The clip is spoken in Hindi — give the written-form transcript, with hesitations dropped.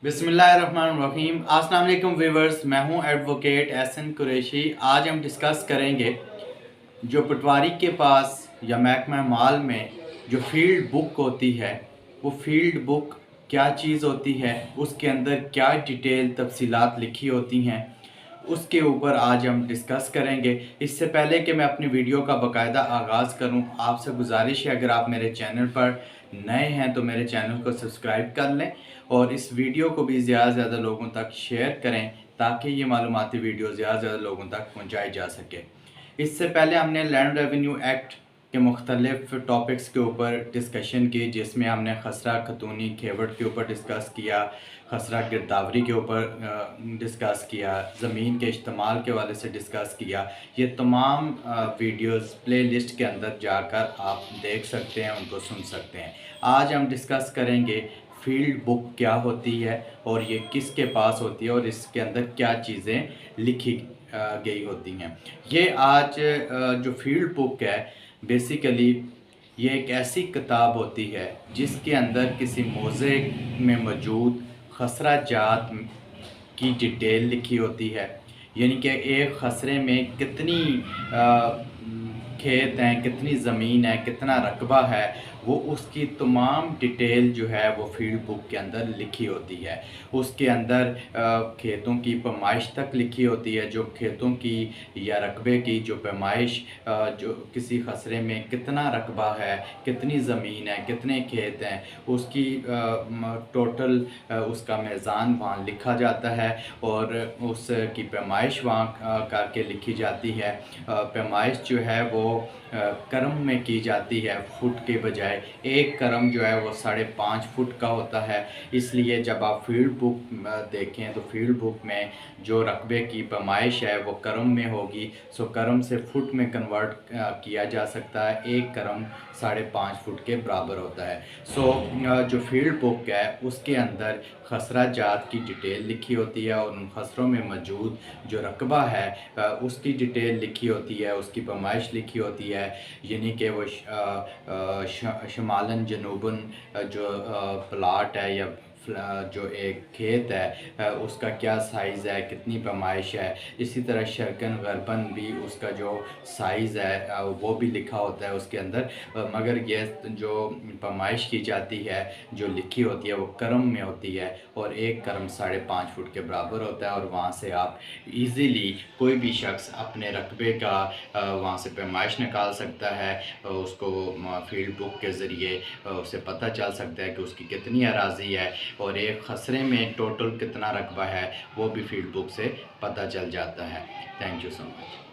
बिस्मिल्लाहिर्रहमानिर्रहीम। अस्सलाम वालेकुम व्यूअर्स, मैं हूं एडवोकेट एहसन कुरैशी। आज हम डिस्कस करेंगे जो पटवारी के पास या महकमा माल में जो फील्ड बुक होती है, वो फील्ड बुक क्या चीज़ होती है, उसके अंदर क्या डिटेल तफसीलात लिखी होती हैं, उसके ऊपर आज हम डिस्कस करेंगे। इससे पहले कि मैं अपनी वीडियो का बाकायदा आगाज़ करूं, आपसे गुजारिश है अगर आप मेरे चैनल पर नए हैं तो मेरे चैनल को सब्सक्राइब कर लें और इस वीडियो को भी ज़्यादा से ज़्यादा लोगों तक शेयर करें ताकि ये मालूमाती वीडियो ज़्यादा से ज़्यादा लोगों तक पहुँचाई जा सके। इससे पहले हमने लैंड रेवेन्यू एक्ट के मुख्तलिफ टॉपिक्स के ऊपर डिस्कशन की, जिसमें हमने खसरा खतूनी खेवट के ऊपर डिस्कस किया, खसरा गिरदावरी के ऊपर डिस्कस किया, ज़मीन के इस्तेमाल के वाले से डिस्कस किया। ये तमाम वीडियोस प्लेलिस्ट के अंदर जाकर आप देख सकते हैं, उनको सुन सकते हैं। आज हम डिस्कस करेंगे फील्ड बुक क्या होती है और ये किसके पास होती है और इसके अंदर क्या चीज़ें लिखी गई होती हैं। ये आज जो फील्ड बुक है, बेसिकली ये एक ऐसी किताब होती है जिसके अंदर किसी मौज़े में मौजूद खसरा जात की डिटेल लिखी होती है। यानी कि एक खसरे में कितनी खेत हैं, कितनी ज़मीन है, कितना रकबा है, वो उसकी तमाम डिटेल जो है वो फील्ड बुक के अंदर लिखी होती है। उसके अंदर खेतों की पैमाइश तक लिखी होती है, जो खेतों की या रकबे की जो पैमाइश, जो किसी खसरे में कितना रकबा है, कितनी ज़मीन है, कितने खेत हैं, उसकी टोटल उसका मीज़ान वहाँ लिखा जाता है और उसकी पैमाइश वहाँ करके लिखी जाती है। पैमाइश जो है वो करम में की जाती है, फुट के बजाय। एक करम जो है वो 5.5 फुट का होता है। इसलिए जब आप फील्ड बुक देखें तो फील्ड बुक में जो रकबे की पैमाइश है वो करम में होगी, सो करम से फुट में कन्वर्ट किया जा सकता है। एक करम 5.5 फुट के बराबर होता है। सो जो फील्ड बुक है उसके अंदर खसरा जात की डिटेल लिखी होती है और उन खसरों में मौजूद जो रकबा है उसकी डिटेल लिखी होती है, उसकी पैमाइश लिखी होती है। यानी कि वो शमालन जनूबन जो प्लाट है या जो एक खेत है उसका क्या साइज़ है, कितनी पैमाइश है। इसी तरह शर्कन गरबन भी उसका जो साइज़ है वो भी लिखा होता है उसके अंदर। मगर ये जो पैमाइश की जाती है, जो लिखी होती है, वो करम में होती है और एक करम 5.5 फुट के बराबर होता है। और वहाँ से आप इजीली कोई भी शख्स अपने रकबे का वहाँ से पैमाइश निकाल सकता है। उसको फील्ड बुक के ज़रिए उसे पता चल सकता है कि उसकी कितनी अराज़ी है और एक खसरे में टोटल कितना रकबा है, वो भी फील्ड बुक से पता चल जाता है। Thank you so much.